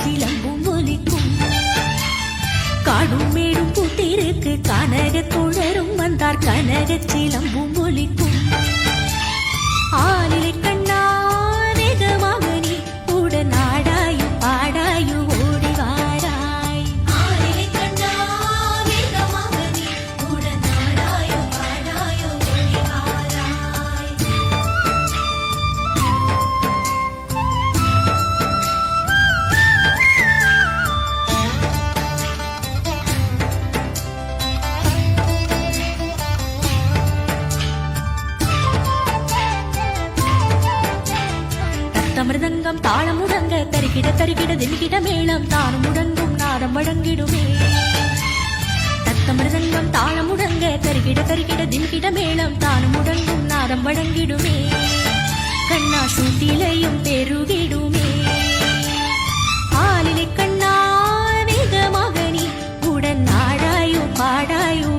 சிலம்பும் ஒலிக்கும். காடும் மேடும் பூத்திருக்கு கனக குழரும் வந்தார் கனக சிலம்பும் ஒலிக்கும். ஆளிலை கண்ணா வேகமாக நீ உடன் ஆடாயு பாடாயு ஓடி வாராய். ஆளிலை கண்ணா வேகமாக நீ உடன் ஆடாயு பாடாயு ஓடி வாராய். மிருதங்கம் தாளம் முழங்க தருகிட தருகிட தில்கிட மேளம் தானும் முழங்கும் நாதம் வழங்கிடுமே. தத்த மிருதங்கம் தாளம் முழங்க தருகிட தருகிட தில்கிட மேளம் தானும் முழங்கும் நாதம் வழங்கிடுமே. கண்ணா சூட்டிலையும் பெருகிடுமே. ஆளிலை கண்ணா வேகமாக நீ உடன் ஆடாயோ பாடாயோ